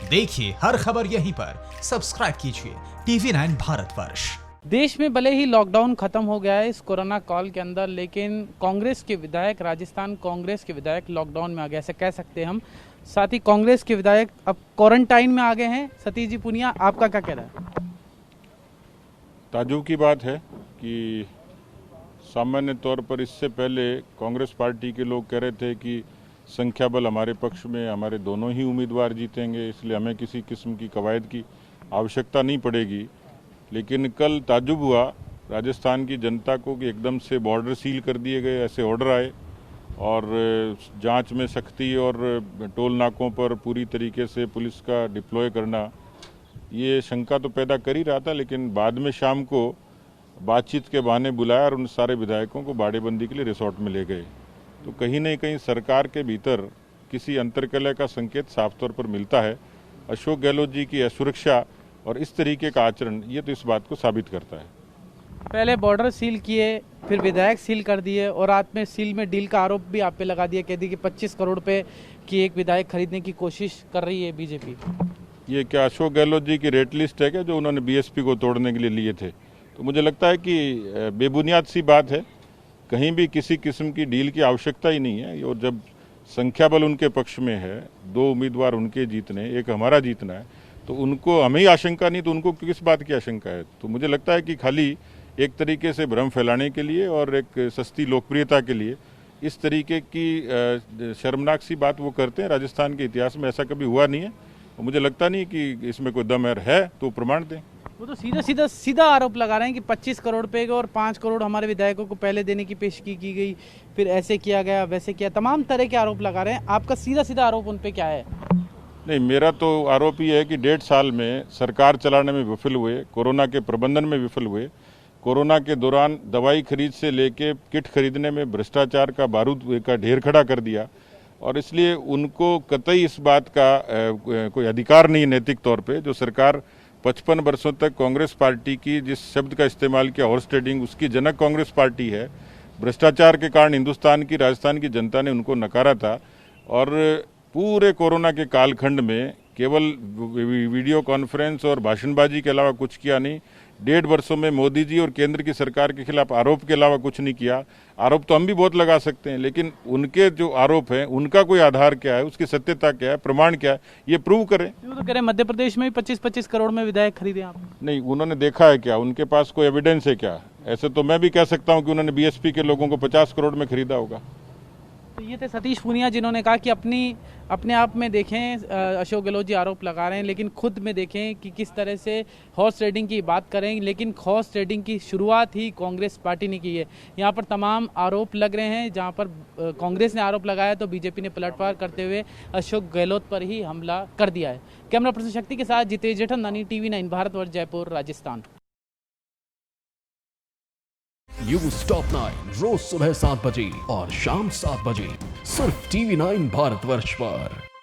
देखिए हर खबर यहीं पर, सब्सक्राइब कीजिए TV9 भारतवर्ष। देश में भले ही लॉकडाउन खत्म हो गया है इस कोरोना काल के अंदर, लेकिन कांग्रेस के विधायक, राजस्थान कांग्रेस के विधायक लॉकडाउन में आ गए, ऐसे कह सकते हैं हम। साथ ही कांग्रेस के विधायक अब क्वारंटाइन में आ गए हैं। सतीश जी पुनिया, आपका क्या कहना है? ताज्जुब की बात है कि सामान्य तौर पर इससे पहले कांग्रेस पार्टी के लोग कह रहे थे कि संख्या बल हमारे पक्ष में, हमारे दोनों ही उम्मीदवार जीतेंगे, इसलिए हमें किसी किस्म की कवायद की आवश्यकता नहीं पड़ेगी। लेकिन कल ताज्जुब हुआ राजस्थान की जनता को कि एकदम से बॉर्डर सील कर दिए गए, ऐसे ऑर्डर आए और जांच में सख्ती और टोल नाकों पर पूरी तरीके से पुलिस का डिप्लॉय करना, ये शंका तो पैदा कर ही रहा था। लेकिन बाद में शाम को बातचीत के बहाने बुलाया और उन सारे विधायकों को बाड़ेबंदी के लिए रिसोर्ट में ले गए। तो कहीं न कहीं सरकार के भीतर किसी अंतर्कलह का संकेत साफ तौर पर मिलता है। अशोक गहलोत जी की असुरक्षा और इस तरीके का आचरण, ये तो इस बात को साबित करता है। पहले बॉर्डर सील किए, फिर विधायक सील कर दिए और रात में सील में डील का आरोप भी आप पे लगा दिया। कह दी कि 25 करोड़ रुपए की एक विधायक खरीदने की कोशिश कर रही है बीजेपी। ये क्या अशोक गहलोत जी की रेट लिस्ट है क्या, जो उन्होंने बीएसपी को तोड़ने के लिए लिए थे? तो मुझे लगता है कि बेबुनियाद सी बात है। कहीं भी किसी किस्म की डील की आवश्यकता ही नहीं है। और जब संख्या बल उनके पक्ष में है, 2 उम्मीदवार उनके जीतने, एक हमारा जीतना है, तो उनको हमें ही आशंका नहीं तो उनको किस बात की आशंका है? तो मुझे लगता है कि खाली एक तरीके से भ्रम फैलाने के लिए और एक सस्ती लोकप्रियता के लिए इस तरीके की शर्मनाक सी बात वो करते हैं। राजस्थान के इतिहास में ऐसा कभी हुआ नहीं है और मुझे लगता नहीं कि इसमें कोई दम है तो प्रमाण दें। वो तो सीधा आरोप लगा रहे हैं कि 25 करोड़ रुपए और 5 करोड़ हमारे विधायकों को पहले देने की पेशगी की गई, फिर ऐसे किया गया, वैसे किया, तमाम तरह के आरोप लगा रहे हैं। आपका सीधा आरोप उन पे क्या है? नहीं, मेरा तो आरोप ये है कि 1.5 साल में सरकार चलाने में विफल हुए, कोरोना के प्रबंधन में विफल हुए, कोरोना के दौरान दवाई खरीद से लेके किट खरीदने में भ्रष्टाचार का बारूद का ढेर खड़ा कर दिया और इसलिए उनको कतई इस बात का कोई अधिकार नहीं नैतिक तौर पे। जो सरकार 55 वर्षों तक कांग्रेस पार्टी की जिस शब्द का इस्तेमाल किया हॉर्स ट्रेडिंग, उसकी जनक कांग्रेस पार्टी है। भ्रष्टाचार के कारण हिंदुस्तान की, राजस्थान की जनता ने उनको नकारा था और पूरे कोरोना के कालखंड में केवल वीडियो कॉन्फ्रेंस और भाषणबाजी के अलावा कुछ किया नहीं। 1.5 वर्षों में मोदी जी और केंद्र की सरकार के खिलाफ आरोप के अलावा कुछ नहीं किया। आरोप तो हम भी बहुत लगा सकते हैं, लेकिन उनके जो आरोप हैं उनका कोई आधार क्या है, उसकी सत्यता क्या है, प्रमाण क्या है, ये प्रूव करें। वो तो कह रहे हैं मध्य प्रदेश में भी 25-25 करोड़ में विधायक खरीदे आप। नहीं, उन्होंने देखा है क्या? उनके पास कोई एविडेंस है क्या? ऐसे तो मैं भी कह सकता हूं कि उन्होंने बीएसपी के लोगों को 50 करोड़ में खरीदा होगा। तो ये थे सतीश पुनिया, जिन्होंने कहा कि अपने आप में देखें अशोक गहलोत जी आरोप लगा रहे हैं, लेकिन खुद में देखें कि किस तरह से हॉर्स ट्रेडिंग की बात करें। लेकिन हॉर्स ट्रेडिंग की शुरुआत ही कांग्रेस पार्टी ने की है। यहाँ पर तमाम आरोप लग रहे हैं। जहाँ पर कांग्रेस ने आरोप लगाया तो बीजेपी ने पलटवार करते हुए अशोक गहलोत पर ही हमला कर दिया है। कैमरा पर्सन शक्ति के साथ Jitesh Jethmalani, TV9 Bharatvarsh, Jaipur, Rajasthan. News top 9 रोज सुबह 7 बजे और शाम 7 बजे सिर्फ TV9 भारतवर्ष पर।